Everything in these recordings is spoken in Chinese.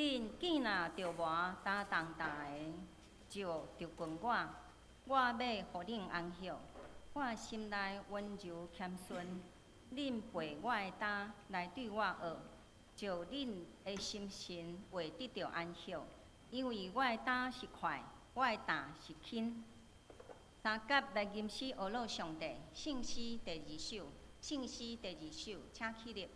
恁见若着我担重担的，就着困我，我要互恁安息。我心内温柔谦逊，恁背我的担来对我学，就恁的心神会得到安息。因为我的担是快，我的担是轻。三甲来吟诗学乐上帝，圣诗第二首，圣诗第二首，请起立。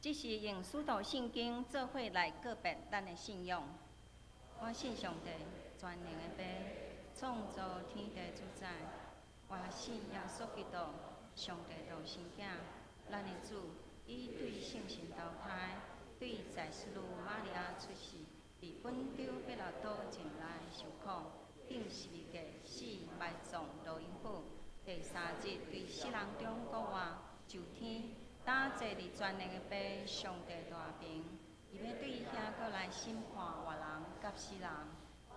这是用使徒圣经做伙来告别咱的信仰。我信上帝，全能的爸，创造天地主宰。我信耶稣基督，上帝道生囝，咱的主，以对圣神投胎，对在世女玛利亚出世，伫本丢彼拉多前来受苦，顶十字架死埋葬落阴府，第三日对死人中国活，就天。打坐伫全能的爸，上帝大平，伊要对遐过来审判活人甲死人。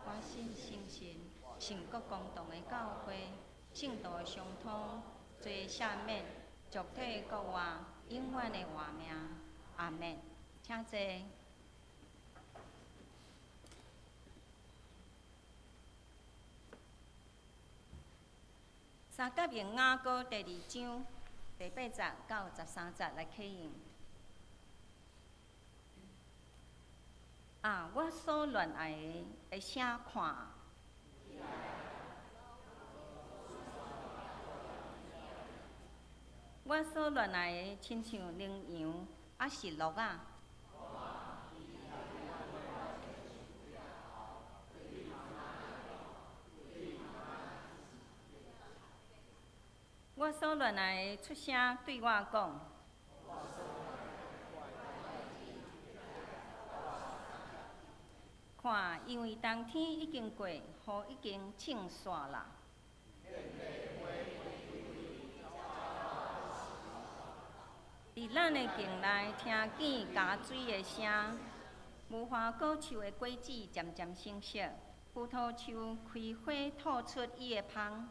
我信圣神，信国公堂的教会，圣道的相通，罪赦免，俗体国活，永远的活命。阿门。请坐。三甲用雅歌第2章。第8节到13节来启用。我所恋爱的会啥看？我所恋爱的亲像羚羊，还是鹿仔？我所恋爱的出声对我讲：看，因为冬天已经过，雨已经冲煞啦。伫咱的境内，听见加水的声，无花果树的果子渐渐成熟，葡萄树开花吐出伊的芳。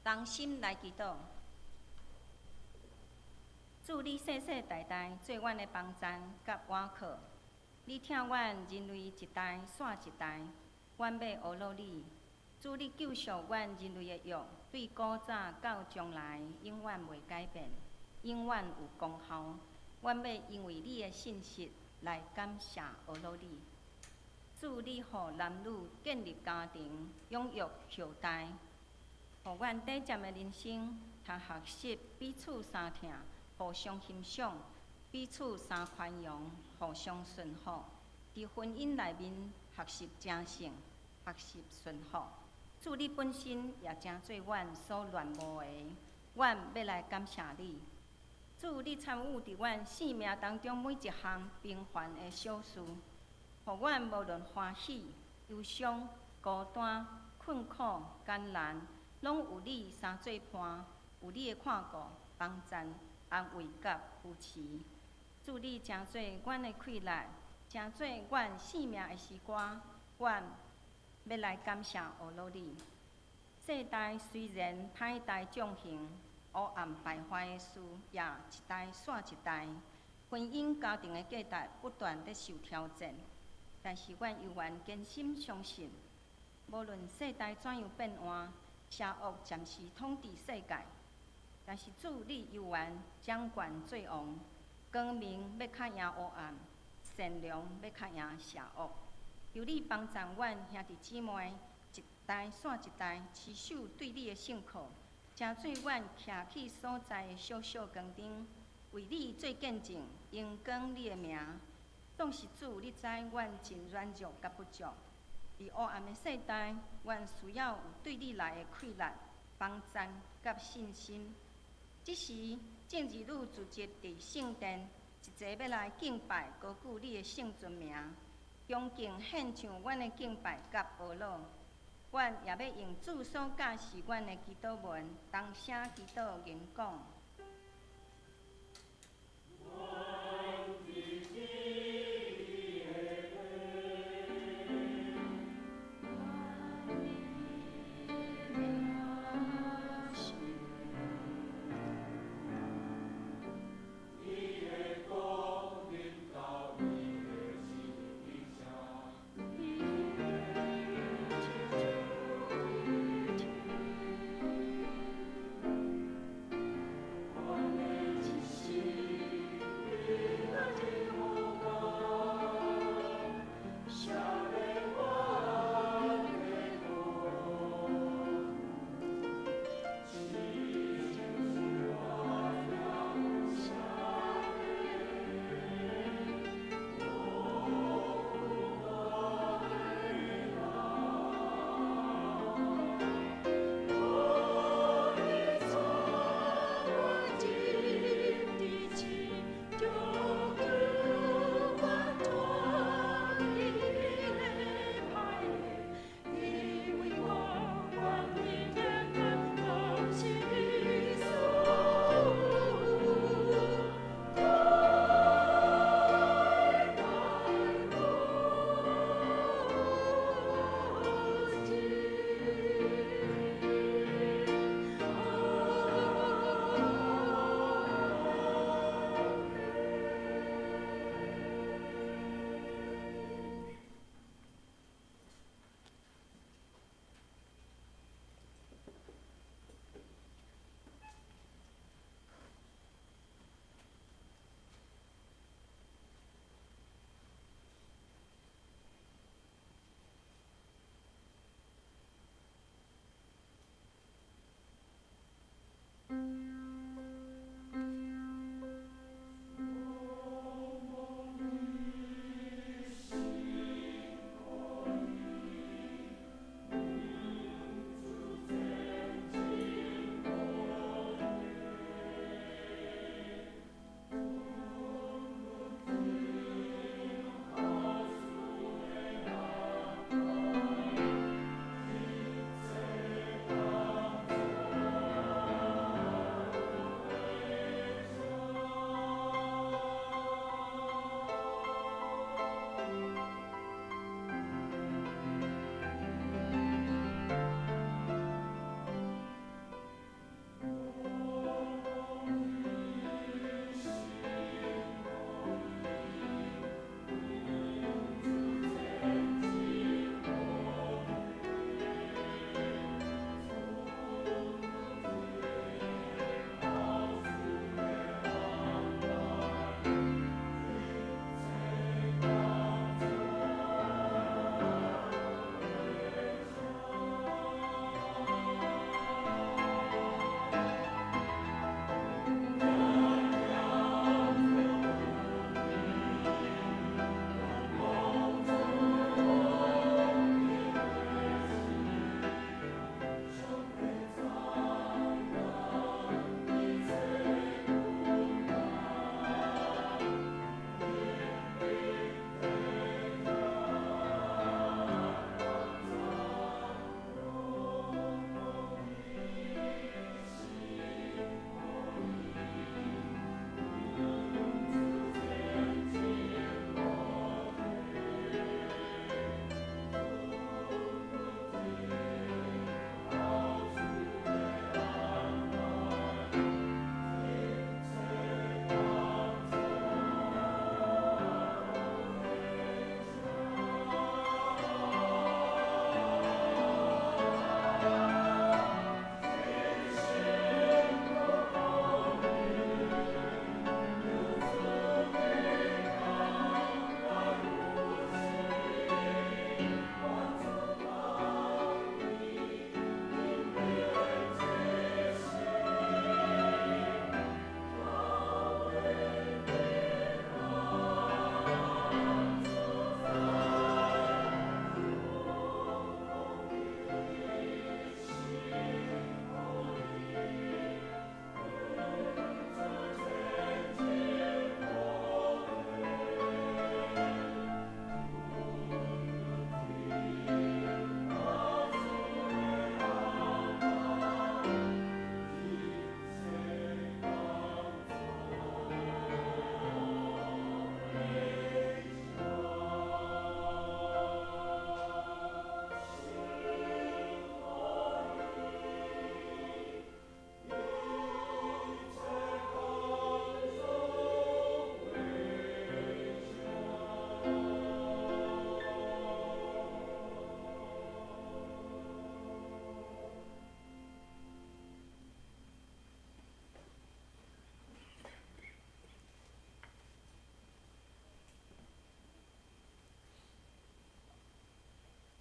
同心来祈祷，主你世世代代做阮的帮赞甲倚靠，你听阮人类一代线一代，阮要学乐你。主你救赎阮人类的约，对古早到将来永远袂改变，永远有功效。阮要因为你的信息来感谢俄罗你。主，你互男女建立家庭，养育后代，互阮短暂的人生，通学习彼此相疼，互相欣赏，彼此相宽容，互相顺服。伫婚姻内面学习诚信，学习顺服。主，你本身也真做阮所恋慕的，阮要来感谢你。主，你参与伫阮生命当中每一项平凡的小事，互阮无论欢喜、忧伤、孤单、困苦、艰难，拢有你相做伴，有你的看顾、帮赞、安慰甲扶持。主，你诚做阮的快乐，诚做阮生命的时光，阮要来感谢俄罗你。世代虽然歹代众行，黑暗败坏的事也一代煞一代，婚姻家庭的价值不断在受挑战。但是阮犹原坚心相信，无论世代怎样变换，邪恶暂时统治世界，但是主，你犹原掌权做王，光明要较赢黑暗，善良要较赢邪恶。求你帮助阮兄弟姊妹，一代煞一代持守对你的信靠，诚做阮徛起所在的小小工程，为你做见证，荣光你的名。总是主，你知阮真软弱甲不足，伫黑暗的世代，阮需要有对你来的快乐、帮赞甲信心。这时，正义女聚集伫圣殿，一齐要来敬拜高举你的圣尊名，恭敬献上阮的敬拜甲懊恼。阮也要用主所教示阮的祈祷文，同声祈祷言讲。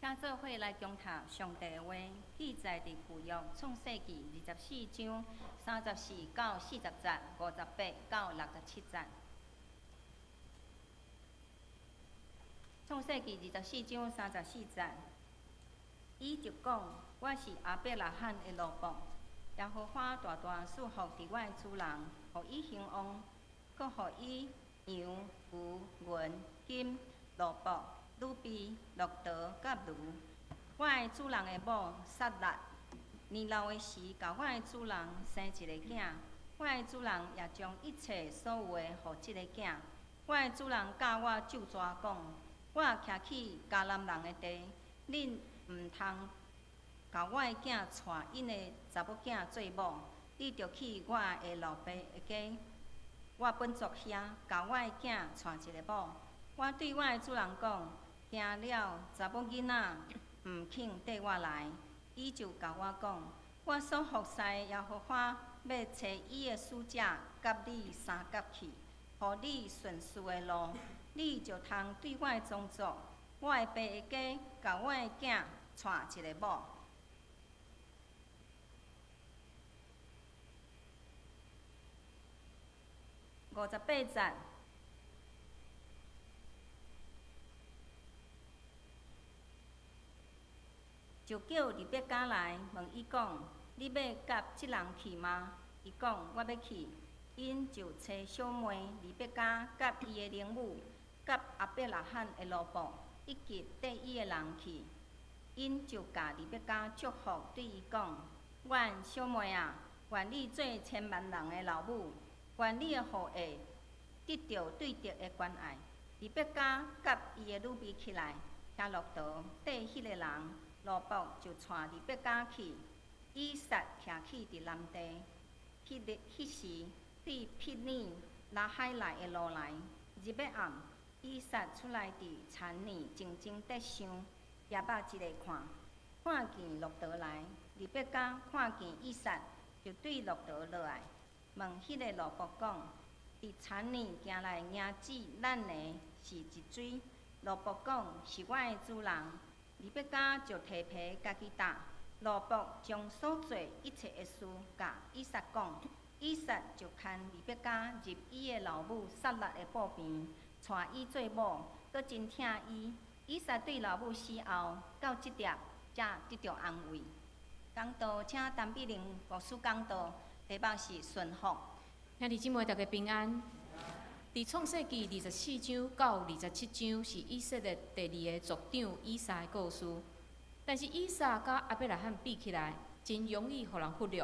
请做伙来共读上帝的话，记载伫旧约创世纪24章34到40节、58到67节。创世纪24章34节，伊就讲：我是亚伯拉罕的罗卜，耶和华大大赐福伫我的主人，互伊兴旺，搁互伊羊、牛、银、金、萝卜、女婢、骆驼、甲驴。我的主人的某撒拉年老的时，甲我的主人生一个囝。我的主人也将一切所有的互即个囝。我的主人教我咒诅讲：我徛起迦南人的地，恁毋通甲我的囝带因的查某囝做某。你着去我的老爸的家，我本族遐，甲我的囝带一个某。我对我的主人讲：惊了查某囡仔毋肯缀我来，伊就甲我讲：我所服侍的耶和华要找伊的使者甲你相夹去，互你顺遂的路，你就通对我的宗族、我的爸的家，甲我的囝带一个某。58节。就叫利百加来问伊讲：你要甲即人去吗？伊讲：我要去。因就找小妹利百加甲伊的灵母，甲亚伯拉罕的罗卜，以及缀伊的人去。因就甲利百加祝福，对伊讲：阮小妹啊，愿你做千万人的老母，愿你的后裔得到对德的关爱。利百加甲伊的女婢起来，骑骆驼缀迄个人。罗卜就带利百加去，以撒徛起伫南地。迄时对毗尼拉海内的路来，日要暗，以撒出来伫田里静静地想，夜目一个看见骆驼来，利百加看见以撒，就对骆驼落来，问迄个罗卜讲：伫田里行来迎接咱的是一水？罗卜讲：是我的主人。利百加就提皮家己答。罗卜将所做一切的事甲以撒讲，以撒就牵利百加入伊的老母撒拉的布边，带伊做某，搁真疼伊。以撒对老母死后，到即点才得到安慰。讲道，请陈碧玲牧师讲道，题目是顺服。兄弟姊妹，大家平安。伫创世纪24章到27章是以色列第2个族长以撒的故事。但是以撒甲亚伯拉罕比起来，真容易互人忽略。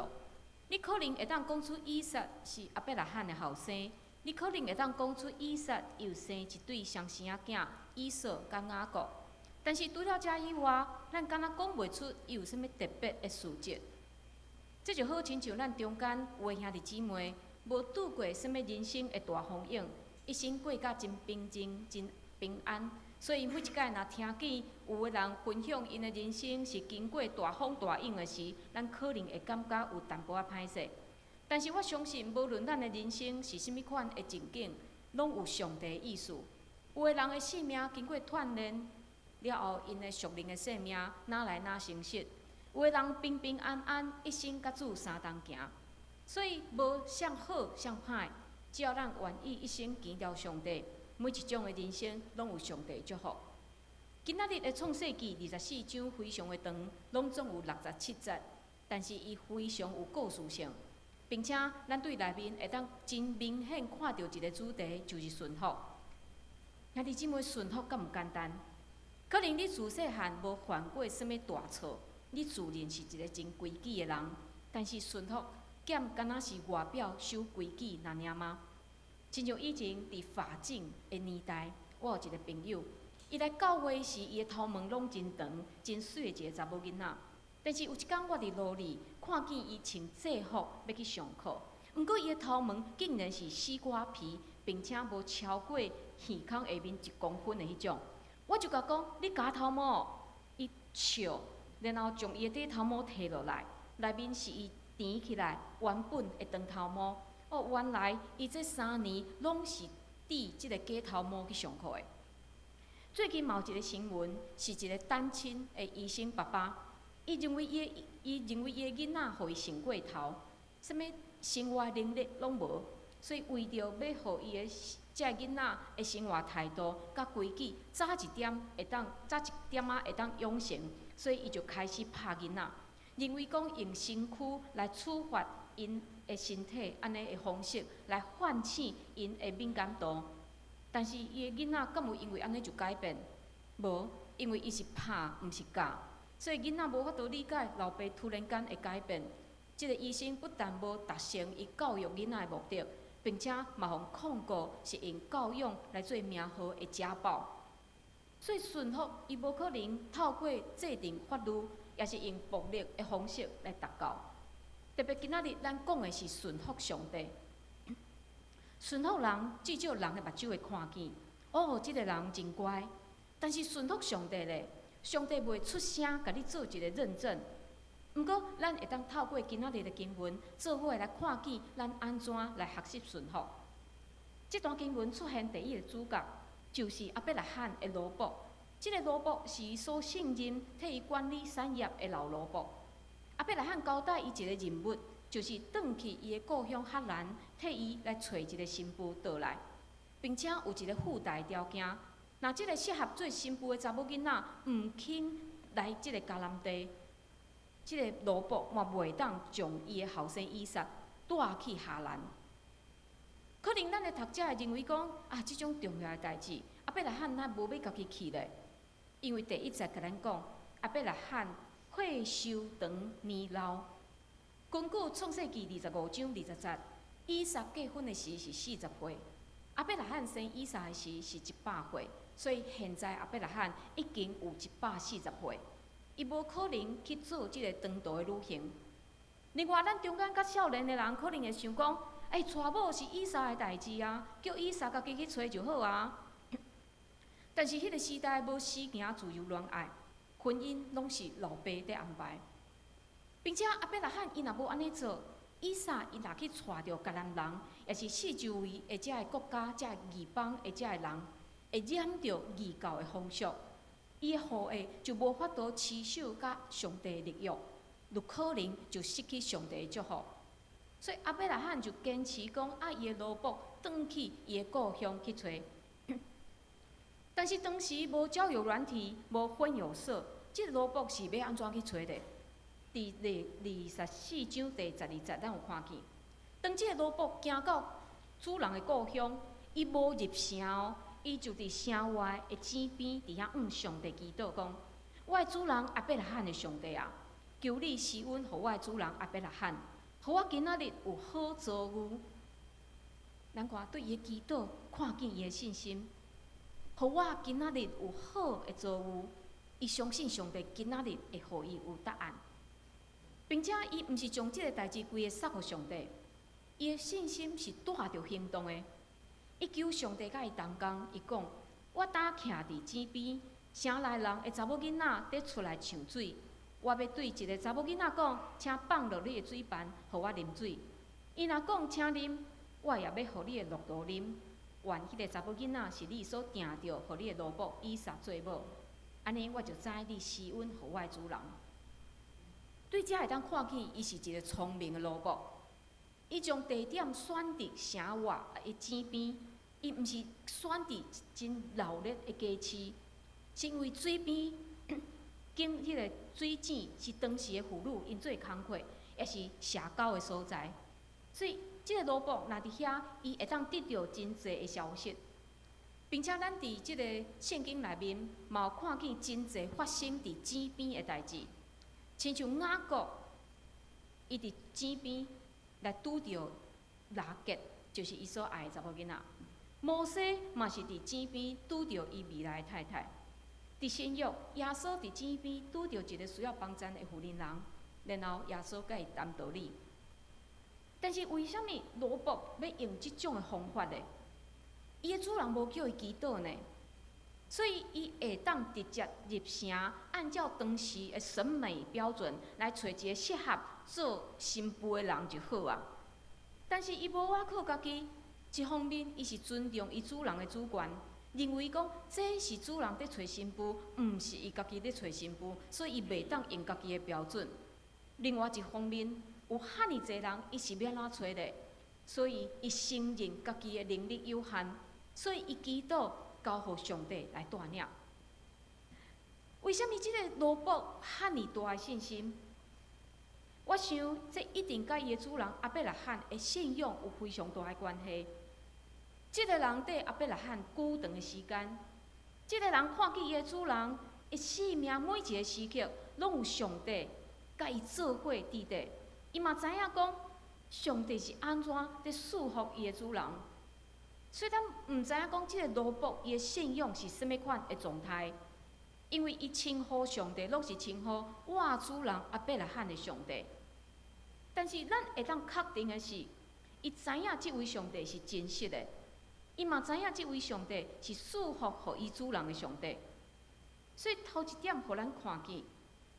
你可能会当讲出以撒是亚伯拉罕的后生，你可能会当讲出以撒又生一对双生仔囝以扫甲雅各。但是除了这以外，咱敢若讲袂出伊有啥物特别的事迹。这就好亲像咱中间有的兄弟姊妹，无拄过啥物人生的大风影。一生过甲真平静、真平安，所以每一摆若听见有个人分享因的人生是经过大风大影的时，咱可能会感觉有淡薄仔歹势。但是我相信，无论咱的人生是甚物款的情景，拢有上帝的意思。有个人的性命经过锻炼了后，因的属灵的生命哪来哪成熟；有个人平平安安一生甲主相同行。所以无啥好啥歹。只要咱愿意一生见到上帝，每一种的人生拢有上帝祝福。今仔日的创世纪24章非常的长，拢总有67节，但是伊非常有故事性，并且咱对内面会当真明显看到一个主题，就是顺服。兄弟姊妹，顺服敢毋简单？可能你自细汉无犯过啥物大错，你自认是一个真规矩的人，但是顺服。敢若是外表守规矩那尔吗？亲像以前伫法政的年代，我有一个朋友，伊来教会时，伊的头毛拢真长、真水的一个查某囡仔。但是有一天，我伫路里看见伊穿制服要去上课，毋过伊的头毛竟然是西瓜皮，并且无超过耳孔下面1公分的迄种。我就甲讲：你假头毛？伊笑，然后将伊的底头毛摕落来，内面是伊。填起来原本的长头毛，原来伊这3年拢是戴即个假头毛去上课的。最近嘛有一个新闻，是一个单亲的医生爸爸，伊认为伊的囡仔互伊生过头，啥物生活能力拢无，所以为着要互伊的遮囡仔的生活态度甲规矩早一点会当养成，所以伊就开始拍囡仔，认为讲用身躯来处罚因的身体安尼的方式来唤醒因的敏感度。但是伊的囡仔敢有因为安尼就改变？无，因为伊是拍，毋是教，所以囡仔无法度理解老爸突然间会改变。即个医生不但无达成伊教育囡仔的目的，并且嘛互控告是用教养来做名号的家暴。所以顺服伊无可能透过制定法律，也是用暴力的方式来达到。特别今仔日咱讲的是顺服上帝。顺服人，至少人的目睭会看见，哦，即个人真乖。但是顺服上帝咧，上帝袂出声，甲你做一个认证。毋过，咱会当透过今仔日的经文，做伙来看见咱安怎来学习顺服。这段经文出现第一个主角，就是亚伯拉罕的罗伯。这个罗伯是伊所信任、替伊管理产业的老罗伯。亚伯拉罕交代伊一个任务，就是转去伊的故乡赫兰，替伊来找一个新妇倒来，并且有一个附带条件：若即个适合做新妇的查某囡仔毋肯来即个迦南地，即个罗伯嘛袂当将伊的后生以撒带去哈兰。可能咱的读者会认为讲啊，即种重要的代志，亚伯拉罕哪无要家己去咧？因为第一节甲咱讲，亚伯拉罕岁寿长年老。根据创世纪25章20节，以撒结婚的时是40岁，亚伯拉罕生以撒的时是100岁，所以现在亚伯拉罕已经有140岁，伊无可能去做即个长途的旅行。另外，咱中间较少年的人可能会想讲，娶某是以撒的代志啊，叫以撒家己去找就好啊。但是迄个时代无死行自由恋爱，婚姻拢是老爸在安排。并且亚伯拉罕伊若无安尼做，以撒伊若去娶着迦南人，也是四周围的遮个国家、遮个异邦的遮个人，会染着异教的风俗，伊的后裔就无法度持守甲上帝的律约，就可能就失去上帝的祝福。所以亚伯拉罕就坚持讲，伊的罗伯转去伊的故乡去找。但是当时无交友软体，无婚友社，即个罗伯是要安怎去找的？伫24章第12节，咱有看见。当即个罗伯行到主人的故乡，伊无入城哦，伊就伫城外的井边，伫遐向上帝祈祷讲：我的主人亚伯拉罕的上帝啊，求你施恩，互我的主人亚伯拉罕，互我今仔日有好遭遇。咱看对伊的祈祷，看见伊的信心，互我今仔日有好的遭遇。伊相信上帝今仔日会互伊有答案。并且，伊毋是将即个代志规个撒互上帝，伊的信心是带着行动的。伊求上帝甲伊同工，伊讲：我呾徛伫井边，城内人的查某囡仔伫出来抢水，我要对一个查某囡仔讲，请放落你的水盘，互我啉水。伊若讲请啉，我也要互你的骆驼啉。愿迄个查某囡仔是你所定着，互你的罗伯以撒做某，安尼我就知你施恩互我的主人。对遮会当看见，伊是一个聪明的罗伯。伊将地点选伫城外的井边，伊毋是选伫真闹热的街市，是因为水边经迄个水井是当时的妇女因做工课，也是社交的所在。所以，即个罗伯若伫遐，伊会当得到真侪的消息，并且咱伫即个圣经内面，嘛有看见真侪发生伫井边的代志。亲像雅各，伊伫井边来拄着拉结，就是伊所爱的查某囡仔。摩西嘛是伫井边拄着伊未来的太太。伫新约，耶稣伫井边拄着一个需要帮衬的妇人人，然后耶稣甲伊谈道理。但是为什么罗伯要用即种的方法呢？伊的主人无叫伊祈祷呢？所以，伊会当直接入城，按照当时的审美标准来找一个适合做新妇的人就好啊。但是，伊无瓦靠家己，一方面伊是尊重伊主人的主权，认为讲这是主人伫找新妇，毋是伊家己伫找新妇，所以伊袂当用家己的标准。另外一方面，有遐尼侪人，伊是要哪找咧？所以伊承认家己的能力有限，所以伊祈祷交互上帝来带领。为什么即个罗伯遐尼大的信心？我想这一定甲伊的主人阿伯拉罕的信仰有非常大的关系。即个人对阿伯拉罕久长的时间，即个人看见伊的主人，伊生命每一个时刻拢有上帝甲伊做伙伫地。伊嘛知影讲，上帝是安怎伫束缚伊的主人。虽然毋知影讲即个罗伯伊的信仰是甚物款的状态，因为伊称呼上帝拢是称呼我主人阿伯拉罕的上帝。但是咱会当确定的是，伊知影即位上帝是真实的，伊嘛知影即位上帝是束缚互伊主人的上帝。所以头一点，互咱看见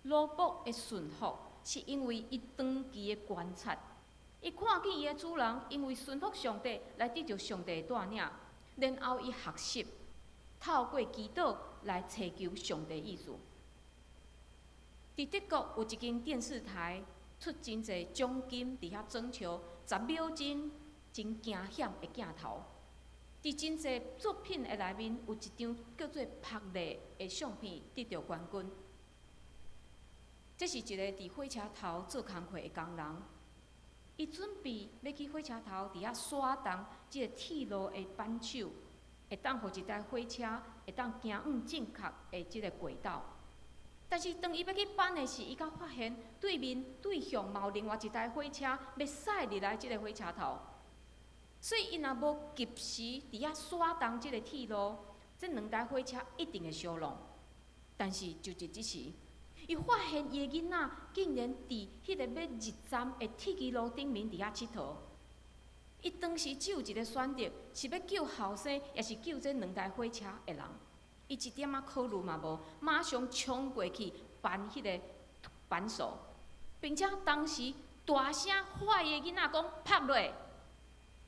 罗伯的顺服，是因为伊长期的观察，伊看见伊的主人因为顺服上帝来得到上帝的带领，然后伊学习透过祈祷来祈求上帝意思。伫德国有一间电视台出真侪奖金伫遐装笑10秒钟真惊险的镜头。伫真侪作品的内面，有一张叫做拍立的相片得到冠军。这是一个伫火车头做工课的工人，伊准备要去火车头伫遐刷动即个铁路的扳手，会当互一台火车会当行往正确的即个轨道。但是当伊要去扳的时，伊才发现对面对向嘛有另外一台火车要驶入来即个火车头，所以伊若无及时伫遐刷动即个铁路，这两台火车一定会相撞。但是就在即时，伊发现伊的囡仔竟然伫迄个要入站的铁轨路顶面伫遐佚佗。伊当时只有一个选择，是要救后生，也是救这两台火车的人。伊一点仔考虑嘛无，马上冲过去扳迄个扳手，并且当时大声喊伊的囡仔讲拍落。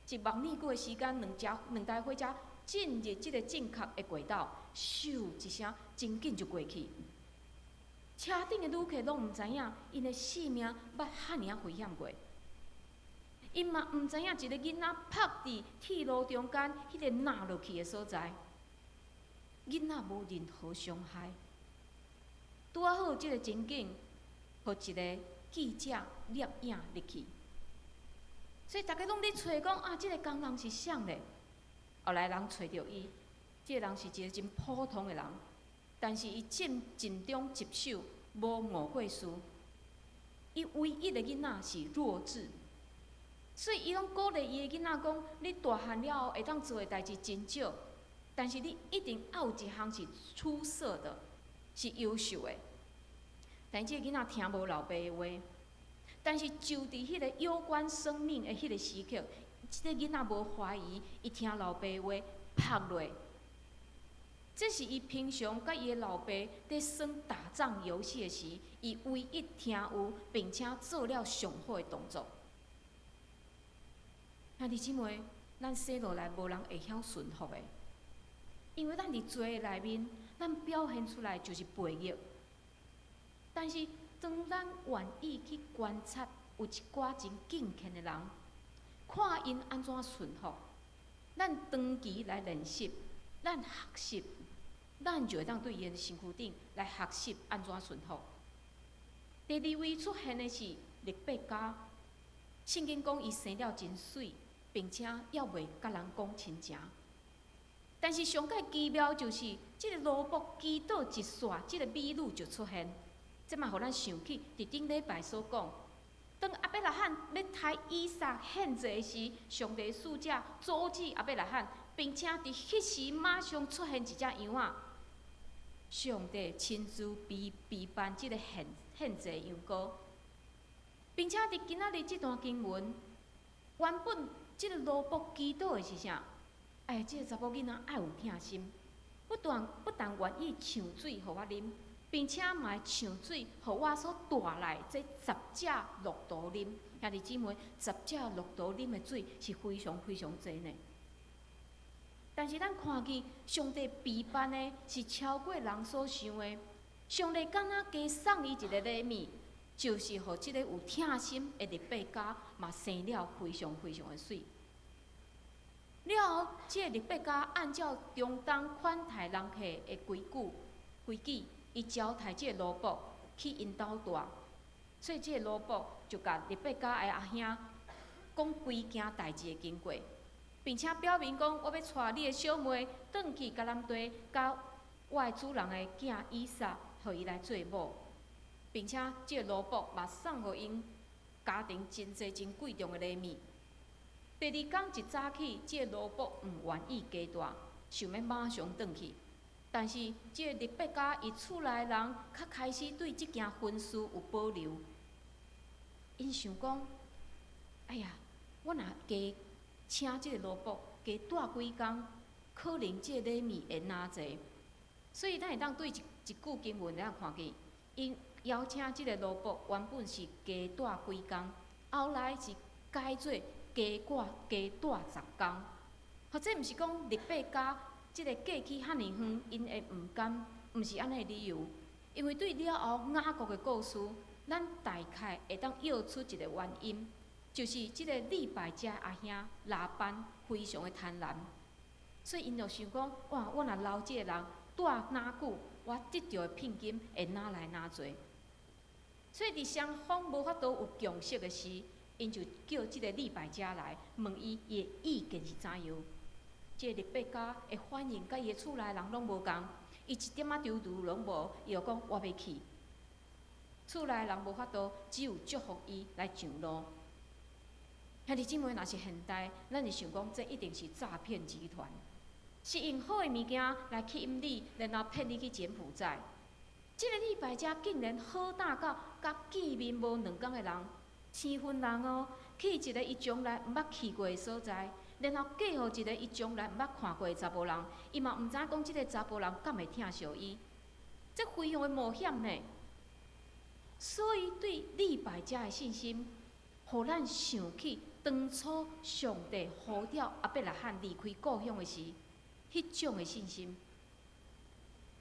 一望念过的时间，两台火车进入即个正确的轨道，咻一声，真紧就过去。车顶的旅客拢毋知影，因的性命捌遐尔啊危险过。因嘛毋知影一个囡仔拍伫铁路中间迄个落落去的所在。囡仔无任何伤害，拄啊好，即个情景，互一个记者摄影入去，所以大家拢咧找讲啊，即个工人是谁咧？后来人找着伊，即个人是一个真普通的人，但是伊尽忠职守，无误过事。伊唯一的囡仔是弱智，所以伊拢鼓励伊的囡仔讲：你大汉了后会当做的代志真少。但是你一定要有一项是出色的，是优秀的。但这个囡仔听无老爸的话，但是就伫迄个有关生命的迄个时刻，这个囡仔无怀疑，伊听老爸的话拍落。这是伊平常甲伊的老爸在耍打仗游戏的时，伊唯一听有并且做了上好的动作。兄弟姊妹，咱生落来无人会晓顺服的。因为咱伫罪的内面，咱表现出来就是背逆。但是，当咱愿意去观察，有一寡真敬虔的人，看因安怎顺服，咱长期来练习，咱学习，咱就会当对伊的身躯顶来学习安怎顺服。第二位出现的是利百加，圣经讲伊生了真水，并且还袂甲人讲亲情。但是上界奇妙就是，即个罗伯祈祷一煞，即个美女就出现。这嘛，互咱想起伫顶礼拜所讲，当阿伯拉罕要抬以撒献祭时，上帝使者阻止阿伯拉罕，并且伫迄时马上出现一只羊仔。上帝亲自备办即个献祭羊羔，并且伫今仔日即段经文，原本即个罗伯祈祷的是啥？哎，即个查某囡仔爱有疼心，不但愿意抢水互我啉，并且嘛会抢水互我所带来这10只骆驼啉。兄弟姊妹，10只骆驼啉的水是非常非常济呢。但是咱看见上帝备办的是超过人所想的。上帝敢若加送伊一个礼物，就是互即个有疼心的利百加嘛生了非常非常的水。了后，即个利百加按照中东款待人客的规矩，伊招待即个奴仆去因兜住，所以即个奴仆就甲利百加的阿兄讲规件代志的经过，并且表明讲我要带你的小妹转去迦南地，甲我的主人的囝以撒，互伊来做某，并且即个奴仆嘛送互因家庭真济真贵重的礼物。第二天一早起，即个奴仆毋愿意加大，想要马上转去。但是即个利百加伊厝内人较开始对即件婚事有保留。因想讲，哎呀，我若加请即个奴仆加住几工，可能即个礼物会拿济。所以咱会当对一句经文咱看见，因邀请即个奴仆原本是加住几工，后来是改做加住10工。或者毋是讲利百加即个假期遐尼远，因会毋甘，毋是安尼理由。因为对了后雅各的故事，咱大概会当摇出一个原因，就是即个利百加阿兄拉班非常的贪婪，所以因就想讲，哇，我若留即个人住哪久，我得到的聘金会哪来哪侪。所以伫双方无法度有共识的时，因就叫即个利百加来问伊的意见是怎样。即个利百加的反应甲伊的厝内人拢无共，伊一点仔丢丢拢无，伊就讲我要去。厝内人无法度，只有祝福伊来上路。兄弟姊妹，若是现代，咱就想讲，这一定是诈骗集团，是用好的物件来吸引你，然后骗你去柬埔寨。即个利百加竟然好胆到甲见面无2工的人，生分人哦，去一个伊从来毋捌去过的所在。然后嫁互一个伊从来毋捌看过的查甫人，伊嘛毋知讲即个查甫人敢会疼惜伊，这非常的冒险呢。所以对利百加的信心，互咱想起当初上帝呼召亚伯拉罕离开故乡的时，迄种的信心。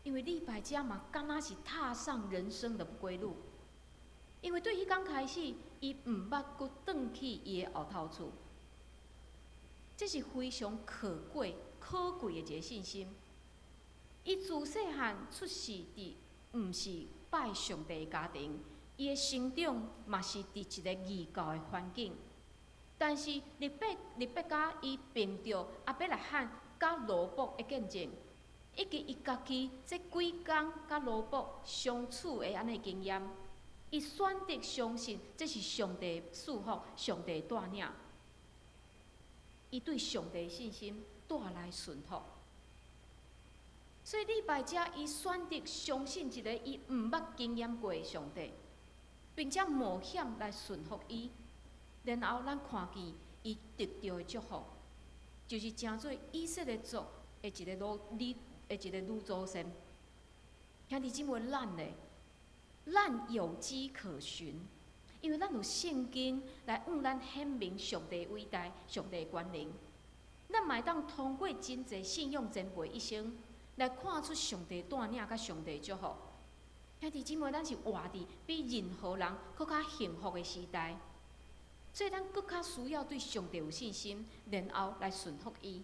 因为利百加嘛，敢若是踏上人生的归路。因为对迄天开始，伊毋捌阁转去伊的后头厝。这是非常可贵的一个信心。伊自细汉出世伫毋是拜上帝的家庭，伊的成长嘛是伫一个异教的环境。但是利百加伊凭着亚伯拉罕甲罗卜的见证，以及伊家己这几工甲罗卜相处的安尼经验，伊选择相信这是上帝的祝福，上帝的带领。伊对上帝的信心带来顺服，所以利百加伊选择相信一个伊毋捌经验过的上帝，并且冒险来顺服伊。然后咱看见伊得到的祝福，就是成做以色列族的一个女祖先。兄弟姊妹，咱有迹可循。因为咱有圣经来向咱显明上帝伟大、上帝权能，咱嘛会当通过真侪信仰前辈一生，来看出上帝带领甲上帝祝福。兄弟姊妹，咱是活伫比任何人搁较幸福的时代，所以咱搁较需要对上帝有信心，然后来顺服伊。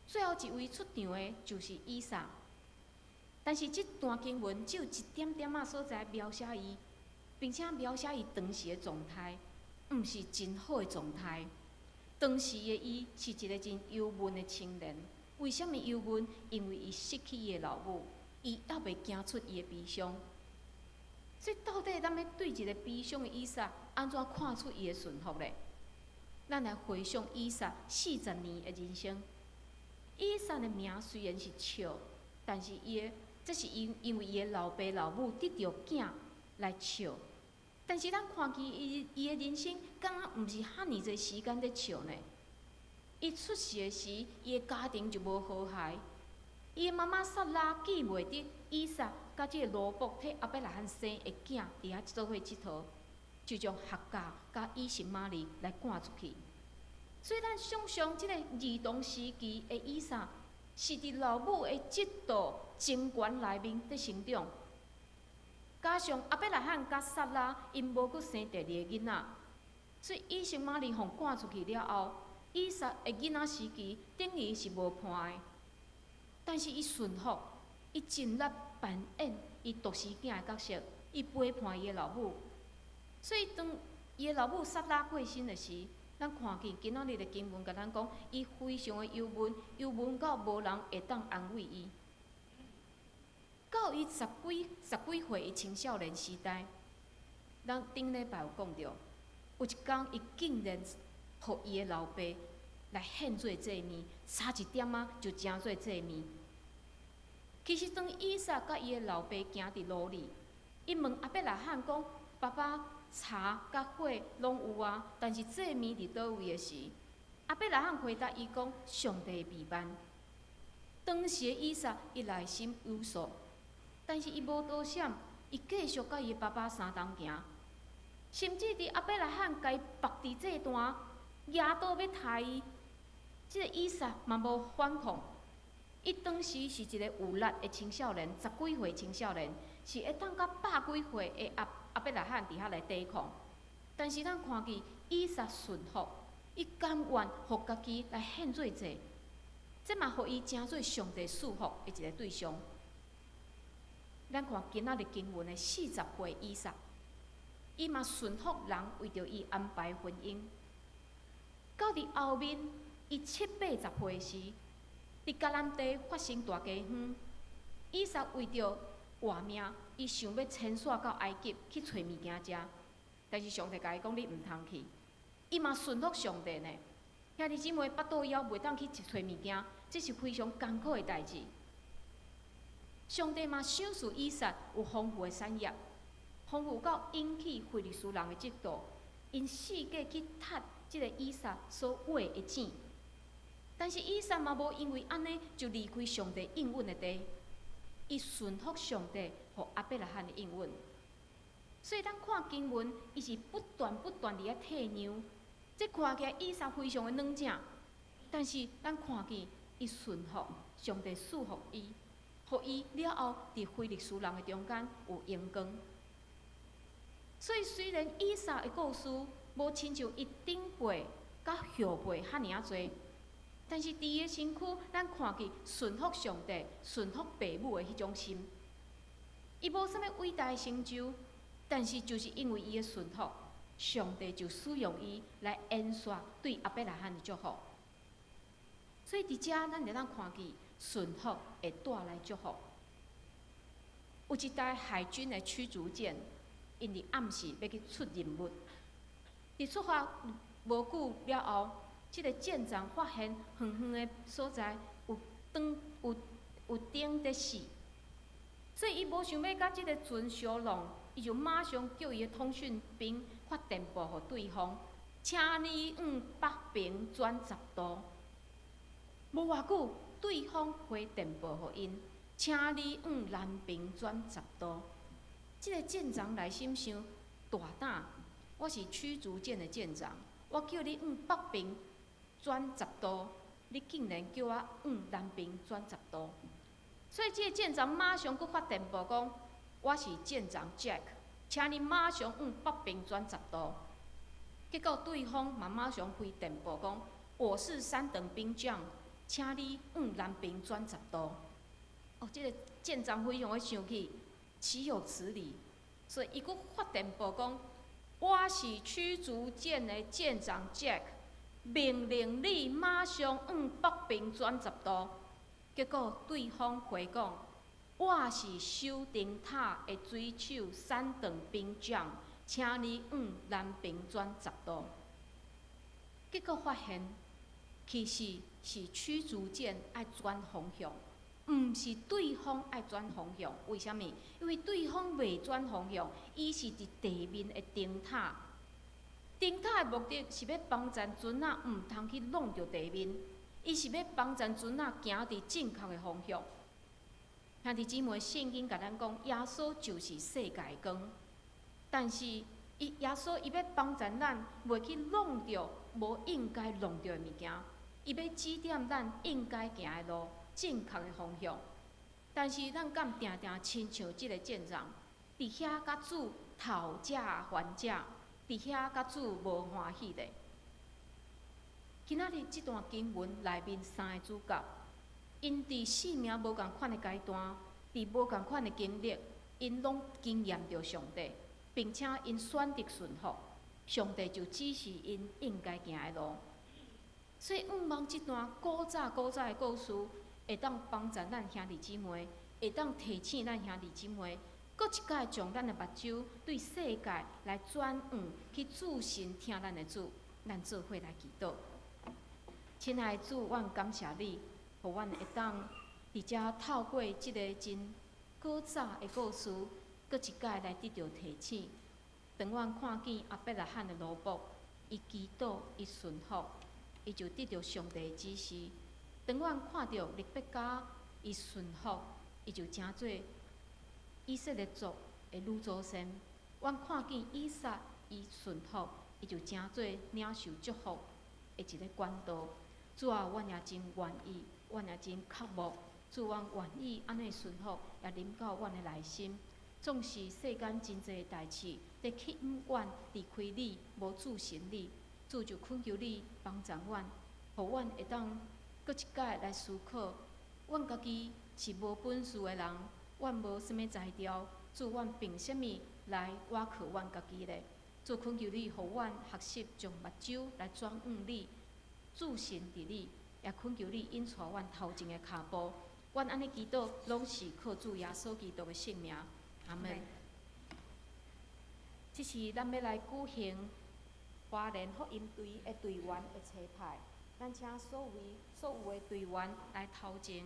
最后一位出场的就是以撒，但是这段经文只有一点点仔所在描写伊。并且描写伊当时的状态，毋是真好的状态。当时的伊是一个真忧闷的青年。为什么忧闷？因为伊失去伊的老母，伊还袂行出伊的悲伤。所以到底咱要对一个悲伤的以撒，安怎看出伊的顺服呢？咱来回想以撒40年的人生。以撒的名虽然是笑，但是这是因为伊的老爸老母得到囝来笑。但是咱看见伊的人生，敢若毋是遐尼侪时间在笑呢？伊出世的时，伊的家庭就无和谐。伊的妈妈撒拉记袂得以撒甲即个罗卜替亚伯拉罕生的囝伫遐做伙佚佗，就将夏甲甲以实玛利来赶出去。所以咱想象即个儿童时期的以撒，是伫老母的嫉妒情缘内面伫成长，加上阿伯拉罕甲撒拉因无阁生第二个囡仔，所以以实玛利互赶出去了后，以撒的囡仔时期等于是无伴的。但是伊顺服，伊尽力扮演伊独生囝的角色，伊陪伴伊的老母。所以当伊的老母撒拉过身的时，咱看见今仔日的经文甲咱讲，伊非常的忧闷，忧闷到无人会当安慰伊。到伊十几岁的青少年时代，咱顶礼拜有讲到，有一天伊竟然互伊的老爸来献做祭物，差一点仔就成做祭物。其实当以撒甲伊的老爸行伫路里，伊问阿伯拉罕讲：“爸爸，茶甲火拢有啊，但是祭物伫倒位的时，阿伯拉罕回答伊讲：上帝秘办。当时的以撒伊内心有数，但是伊无多想，伊继续甲伊爸爸相同行，甚至伫阿伯拉罕甲伊绑伫这段，压倒要杀伊，即个以撒嘛无反抗。伊当时是一个有力的青少年，十几岁青少年，是会当甲百几岁的阿伯拉罕伫遐来抵抗。但是咱看见以撒顺服，伊甘愿互家己来献做祭，这嘛互伊成做上帝祝福的一个对象。咱看今仔日经文的40岁以撒，伊嘛顺服人为着伊安排婚姻。到伫后面，伊70、80岁时，伫迦南地发生大饥荒，以撒为着活命，伊想要迁徙到埃及去找物件食，但是上帝甲伊讲：你毋通去。伊嘛顺服上帝呢。兄弟姊妹，巴肚枵袂当去找物件，这是非常艰苦的代志。上帝嘛赏赐以撒有丰富的产业，丰富到引起非利士人的嫉妒，因四界去趁即个以撒所画的井。但是以撒嘛无因为安尼就离开上帝应允的地，伊顺服上帝互阿伯拉罕的应允。所以咱看经文，伊是不断伫遐退让，这看起来以撒非常的软正，但是咱看见伊顺服上帝赐福伊，互伊了后伫非利士人的中间有荣光。所以虽然以撒的故事无亲像伊顶辈甲后辈遐尔多。但是伫伊的身躯，咱看见顺服上帝、顺服父母的迄种心。伊无啥物伟大的成就，但是就是因为伊的顺服，上帝就使用伊来延续对阿伯拉罕的祝福。所以伫遮，咱会当看见顺服会带来祝福。有一台海军的驱逐舰，因伫暗时要去出任务，伫出发无久了后。即个舰长发现远远的所在有灯在死，所以伊无想要甲即个船相弄，伊就马上叫伊的通讯兵发电报互对方，请你往北平转10度。无偌久，对方回电报互因，请你往南平转10度。即个舰长内心想：大胆，我是驱逐舰的舰长，我叫你往北平转10度，你竟然叫我往南平转10度，所以这个舰长马上佫发电报讲：我是舰长 Jack， 请你马上往北平转10度。结果对方嘛马上回电报讲：我是3等兵将，请你往南平转10度。哦，这个舰长非常的生气，岂有此理！所以伊佫发电报讲：我是驱逐舰的舰长 Jack。命令你马上往北平转10度。结果对方回讲：我是守灯塔的水手3等兵将，请你往南平转10度。结果发现，其实是驱逐舰爱转方向，毋是对方爱转方向。为什么？因为对方未转方向，伊是伫地面的灯塔。灯塔的目的是要帮咱船仔毋通去弄着地面，伊是要帮咱船仔行伫正确的方向。兄弟姊妹，圣经甲咱讲，耶稣就是世界光，但是耶稣伊要帮助咱，袂去弄着无应该弄着的物件，伊要指点咱应该行的路，正确的方向。但是咱敢定定亲像即个战场，伫遐甲主讨价还价，伫遐甲主无欢喜咧。今仔日即段经文内面三个主角，因伫生命无共款的阶段，伫无共款的经历，因拢经验着上帝，并且因选择顺服，上帝就指示因应该行的路。所以，望即段古早的故事，会当帮助咱兄弟姊妹，会当提醒咱兄弟姊妹，搁一摆将咱的目睭对世界来转向，去注心听咱的主，咱做伙来祈祷。亲爱的主，阮感谢你，互阮会当伫遮透过即个真古早的故事，搁一摆来得到提醒。当阮看见阿伯拉罕的罗卜，伊祈祷，伊顺服，伊就得到上帝的指示。当阮看到利百加，伊顺服，伊就成做以色列族的女祖先。阮看见以撒，伊顺服，伊就成做领受祝福的一个管道。主啊，阮也真愿意，阮也真渴慕。主，阮愿意安尼顺服，也临到阮的内心。纵使世间真济代志，在吸引阮离开你，无注心你，主就恳求你帮助阮，互阮会当搁一摆来思考，阮家己是无本事的人，阮无啥物才调，主，阮凭啥物来倚靠阮家己咧？主，恳求你，互阮学习将目睭来转向你。注心伫你，也恳求你引带阮头前的脚步。阮安尼祈祷，拢是靠主耶稣基督的圣名。阿门。这是咱要来举行华联福音队的队员的车牌，咱请所有的队员来头前。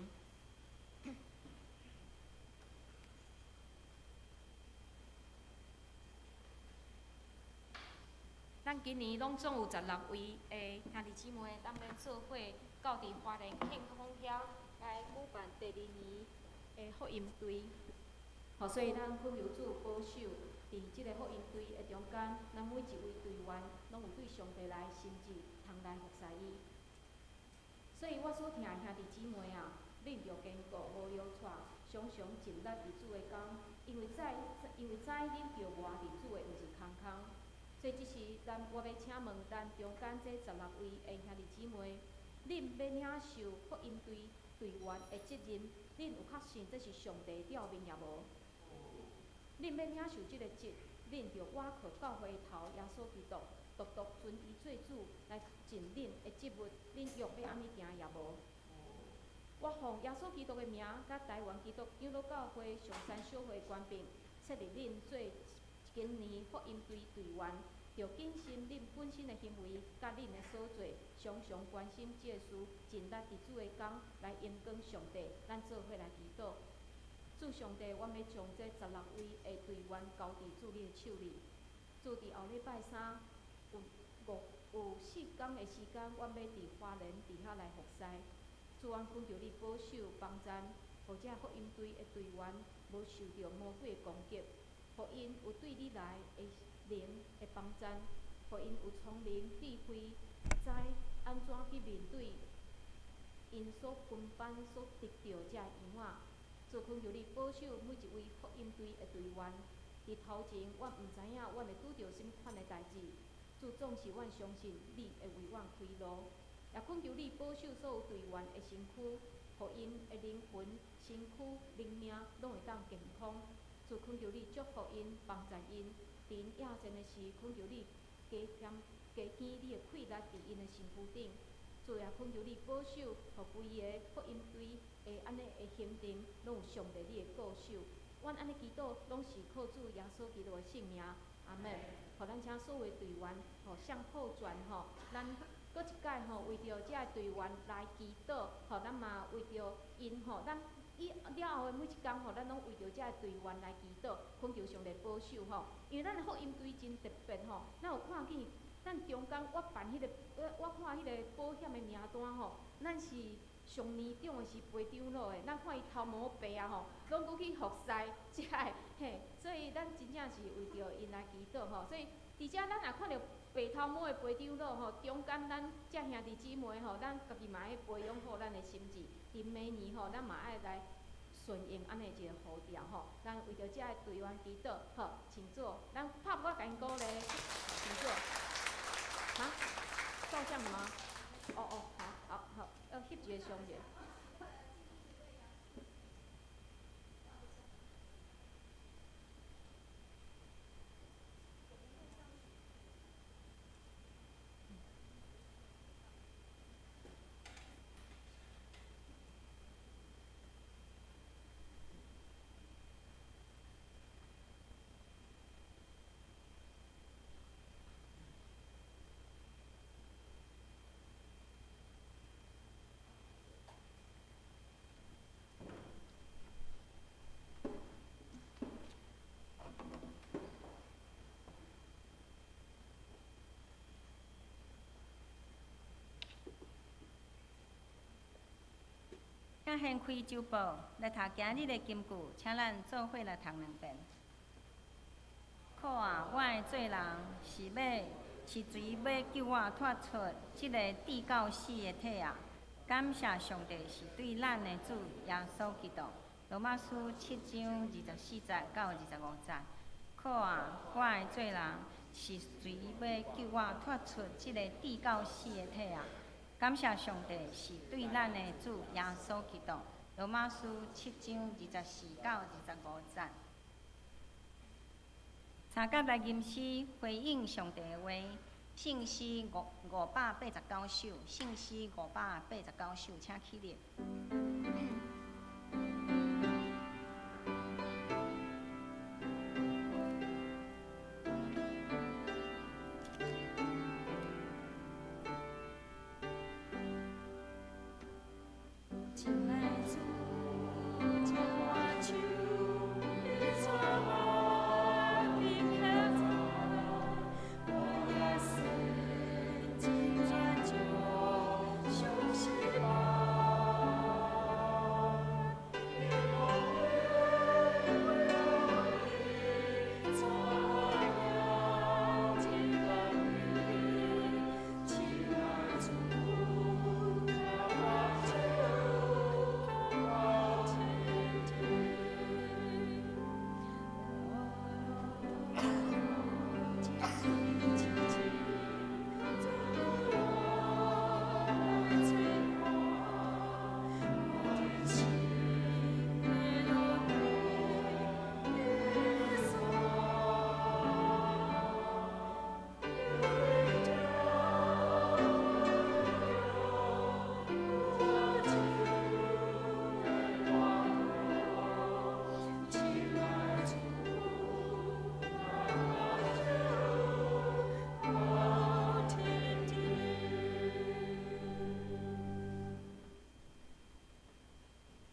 咱今年拢总有16位的兄弟姊妹，咱要做伙到伫花莲庆丰遐来举办第2年的福音队。所以咱恳求主保守，伫即个福音队的中间，咱每一位队员拢有对上帝来心志，通来服侍伊。所以我所听的兄弟姊妹啊，恁着坚固，无摇喘，常常尽力伫主的工，因为知恁着活伫主的毋是空空。所以这是我要请问咱中间这16位的兄弟姊妹，恁要领受福音队队员的责任，恁有确信这是上帝调命也无？恁要领受这个职，恁着倚靠教会头耶稣基督，独独尊伊做主来尽恁的职务，恁约要安尼行也无？我奉耶稣基督的名，甲台湾基督长老教会上山小会官兵，设立恁做今年福音队队员，着谨慎恁本身的行为，甲恁的所做，常常关心这事，尽力伫主的工来荣光上帝。咱做伙来祈祷。主上帝，我要将这16位的队员交伫主你的手里。主伫后礼拜三有4天的时间，我要伫花莲伫遐来服侍。主，阮恳求你保守帮助，或者福音队的队员无受到魔鬼的攻击，互因有对你来的灵的帮助，互因有聪明智慧，知安怎去面对因所分班所得到这样啊。主，恳求你保守每一位福音队的队员。伫头前，阮毋知影阮会拄到什么款的代志，主，总是阮相信你会为阮开路。也恳求你保守所有队员的身躯，互因的灵魂、身躯、灵命拢会当健康。主，恳求你祝福因，帮助因。伫因夜战的时，恳求你加添你的气力伫因的身躯顶。主，也恳求你保守，互规个福音队的安尼的行程，拢有上帝你的保守。阮安尼祈祷，拢是靠主耶稣基督的圣名。阿门。互咱请所有队员向后转咱搁一摆为着这个队员来祈祷咱嘛为着因咱以了后的每一天咱拢为着这个队员来祈祷，恳求上帝保守因为咱的福音队真特别咱有看见咱中间我办迄个我看迄个保险的名单咱是上年长的是陪长老的，咱看伊头毛白啊拢搁去服侍遮个所以咱真正是为着因来祈祷所以而且咱若看到白头毛的培长老吼，中间咱遮兄弟姊妹吼，咱家己嘛爱培养好咱的心智。伫每年吼，咱嘛爱来顺应安尼一个号召吼，咱为着遮个台湾祈祷，好，请坐。咱拍我甲因鼓励，请坐。啊？照相了吗？哦，好，要翕一个相者。请掀开周报，来读今日的金句，请咱做伙来读两遍。靠啊！我的做人是水要救我脱出即个地到死的体啊！感谢上帝是对咱的主耶稣基督。罗马书7章24节到25节。靠啊！我的做人是水要救我脱出即个地到死的体啊！感谢上帝是对咱的主耶稣基督。罗马书7章24到25节。参甲来吟诗回应上帝的话，圣诗589首，圣诗589首，请起立。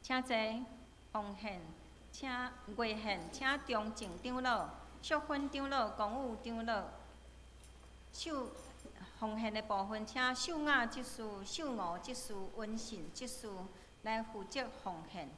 请坐，奉献，请月献，请中正长老、淑芬长老、公务长老、奉献的部分，请秀雅执事、秀娥执事、温信执事来负责奉献。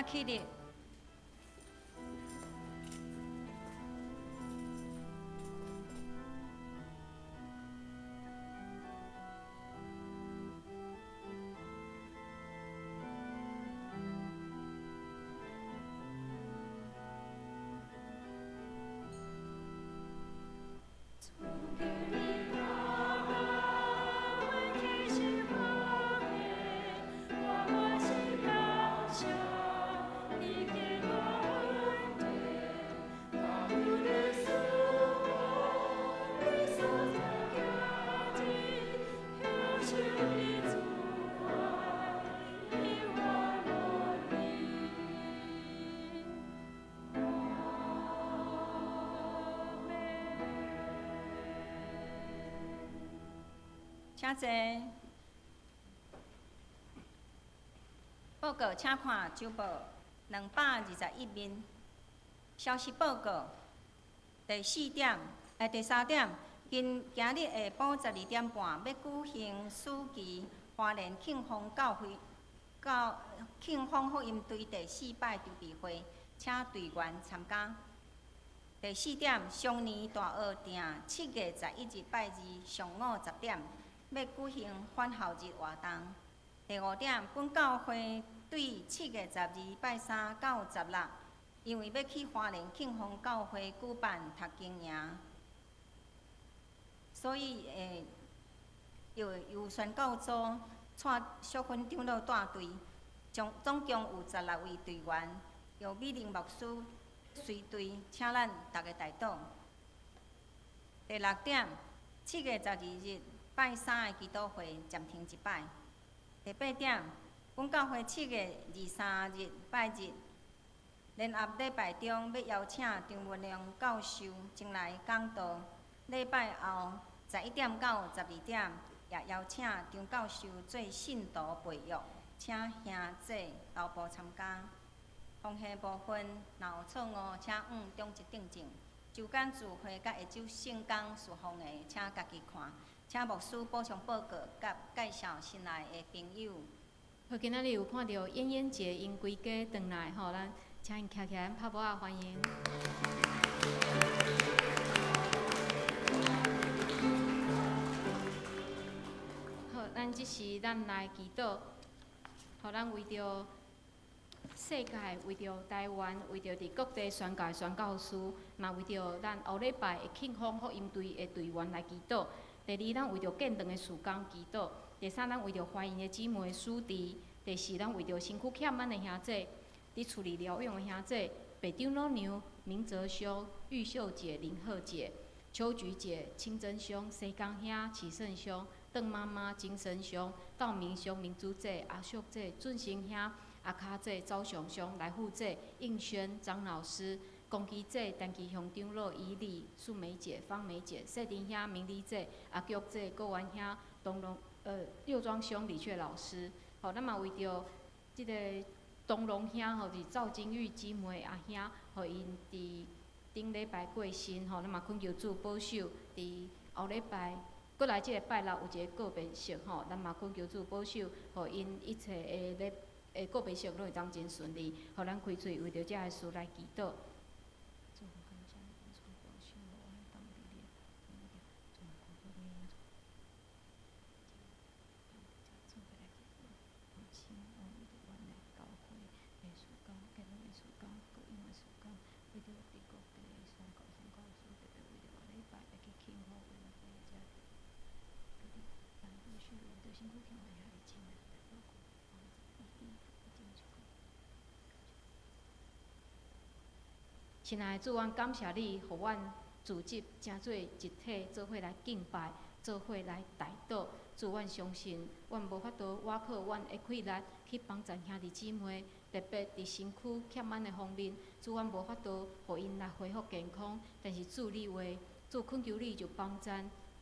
请起立。请坐。报告，请看周报221面。消息报告：第3点，今日下晡12点半要举行暑期花莲庆丰庆丰福音队第4摆筹备会，请队员参加。第4点，常年大学定7月11日拜二上午10点。要举行返校日活动。第5点，本教会对7月12拜3到16，因为要去花莲庆丰教会举办读经营，所以由宣教组带小分长老带队，总共有16位队员，由美玲牧师随队，请咱大家带到。第6点，7月12日。拜3的祈祷会暂停一摆。第8点，本教会7月23日拜日，联合礼拜中要邀请张文良教授前来讲道。礼拜后11点到12点，也邀请张教授做信徒培育，请兄姐留步参加。奉献部分，若有错误，请中一订正。周间聚会甲下周圣工事奉的，请家己看。请牧师补充报告，甲介绍新来的朋友。好，今仔日有看到燕燕姐因归家回来，吼，咱请因徛起来拍掌欢迎。好，咱即时咱来祈祷，互咱为着世界，为着台湾，为着伫各地宣教宣教师，若为着咱后礼拜会庆丰福音队的队员来祈祷。第2，咱为着建堂的事工祈祷；第3，咱为着怀孕的姊妹属地；第4，咱为着身躯欠满的兄姐，伫厝里疗养的兄姐，北长老娘、明泽兄、玉秀姐、林鹤姐、秋菊姐、清真兄、西江兄、启胜兄、邓妈妈、金生兄、道明兄、明珠姐、阿秀姐、俊生兄、阿卡姐、赵雄兄、来富姐、应轩、张老师。公基姐、陈其乡长老伊丽、素梅姐、方梅姐、谢丁兄、明理姐、阿菊姐、郭元兄、六庄兄、李雀老师，吼，咱嘛为着即个东龙兄吼，是赵金玉姊妹阿兄，互因伫顶礼拜过身，吼，咱嘛恳求主保守，伫后礼拜过来即个拜六有一个告别式，吼，咱嘛恳求主保守，互因一切的告别式拢会当真顺利，互咱开嘴为着遮个事来祈祷。亲爱的主，阮感谢你，互阮组织成做一体，做伙来敬拜，做伙来祷祷。主，阮相信，阮无法度瓦靠阮的气力去帮助兄弟姊妹，特别伫身躯欠满的方面，主，阮无法度互因来恢复健康。但是主，你话，主恳求你就帮助，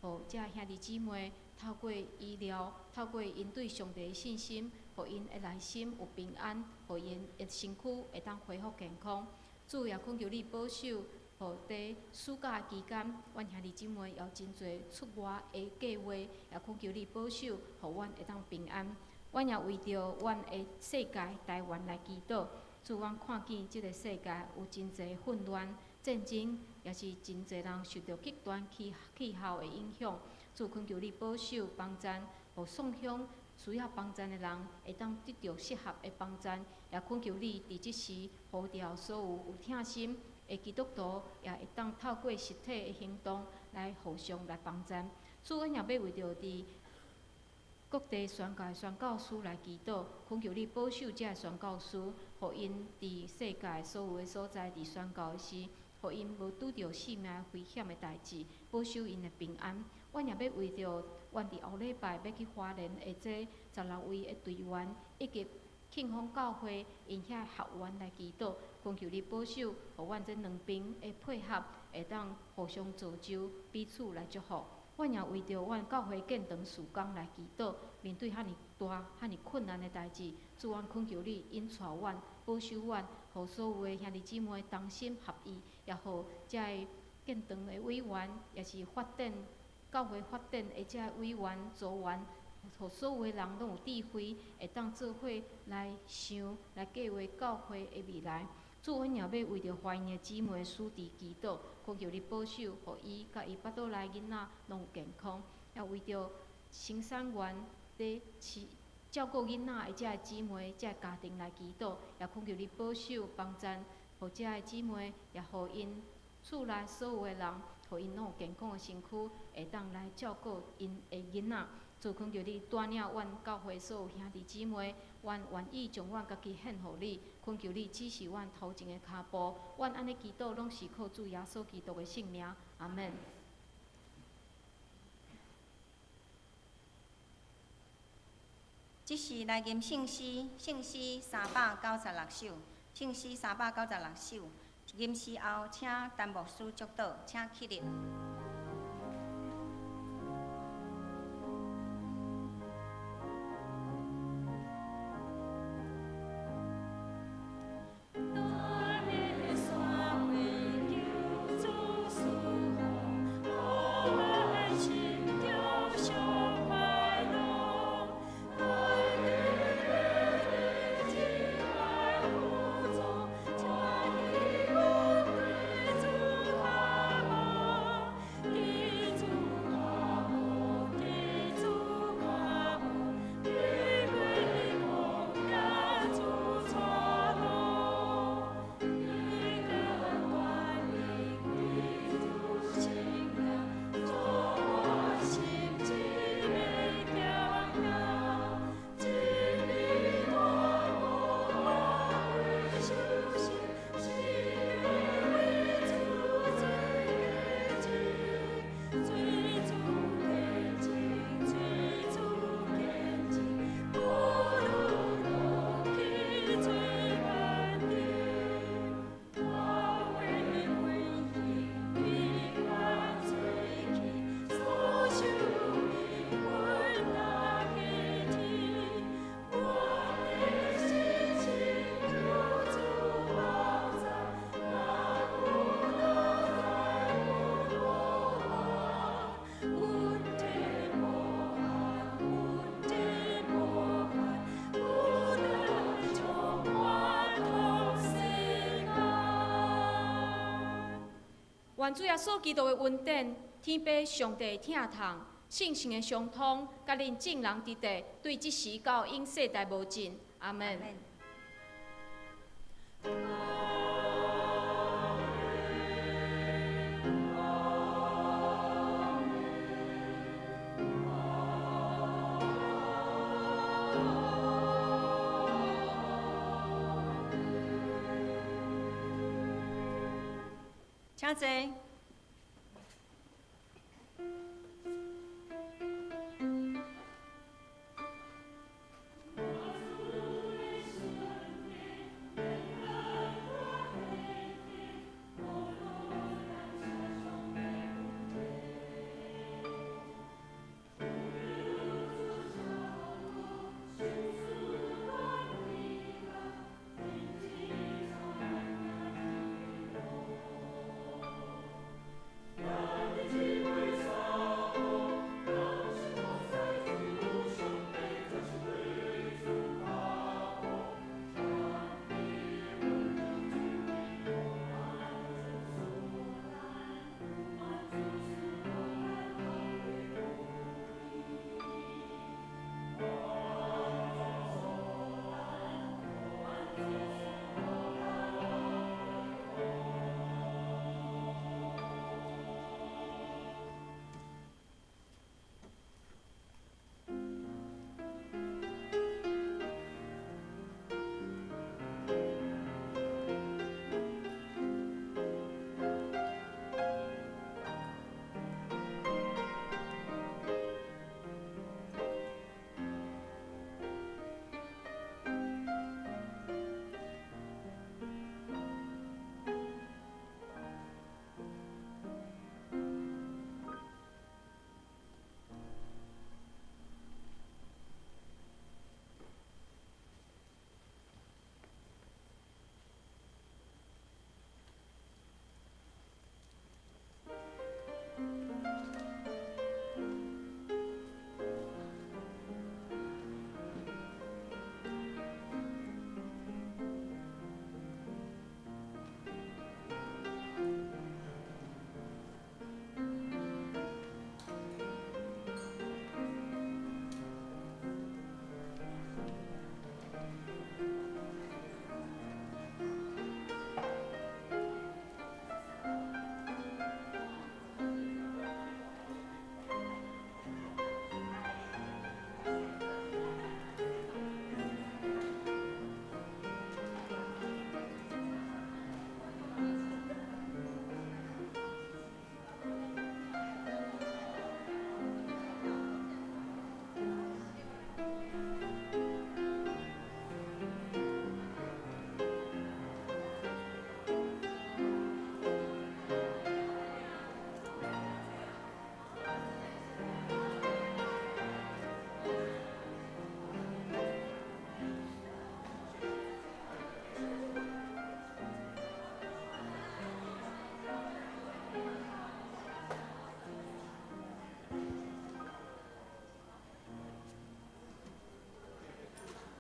互遮兄弟姊妹透过医疗，透过因对上帝的信心，互因的内心有平安，互因的身躯会当恢复健康。主也恳求你保守，互伫暑假期间，阮兄弟姊妹有真侪出外的计划，也恳求你保守，互阮会当平安。阮也为着阮的世界台湾来祈祷，主，阮看见即个世界有真侪混乱、战争，也是真侪人受到极端气候的影响。主，恳求你保守帮赞，互送向需要帮赞的人会当得到适合的帮赞，也恳求你伫即时呼召所有疼心的基督徒，也会当透过实体的行动来互相来帮赞。主，阮也要为着伫各地宣教宣教师来祈祷，恳求你保守遮宣教师，互因伫世界所有的所在伫宣教时，互因无拄着性命危险的代志，保守因的平安。阮也要为着阮伫后礼拜要去花莲的这16位的队员，以及庆丰教会因遐学员来祈祷，恳求你保守，互阮这两边的配合会当互相造就，彼此来祝福。阮也为着阮教会建堂事工来祈祷，面对遐尼大、遐尼困难的代志，主，阮恳求你引带阮、保守阮，互所有的兄弟姊妹同心合意，也互遮个建堂的委员，也是发展教会发展的遮个委员、组员，互所有的人拢有智慧，会当做伙来想、来计划教会的未来。主，阮也要为着怀孕的姊妹属地祈祷，恳求你保守，互伊甲伊腹肚内囡仔拢有健康。也为着生产员伫照顾囡仔的遮个姊妹、遮个家庭来祈祷，也恳求你保守帮赞，互遮个姊妹，也互因厝内所有的人，互因拢有健康的身躯，会当来照顾因的囡仔。主，恳求你带领阮教会所有兄弟姊妹，阮愿意将阮家己献互你，恳求你指示阮头前的脚步。阮安尼祈祷，拢是靠主耶稣基督的圣名，阿门。即是来吟圣诗396首，圣诗396首。吟诗后，请陈牧师祝祷，请起立。愿主耶稣基督的恩典、天父上帝疼痛、圣神的相通，甲恁众人伫地，对即时到永世代无尽。阿门。请坐。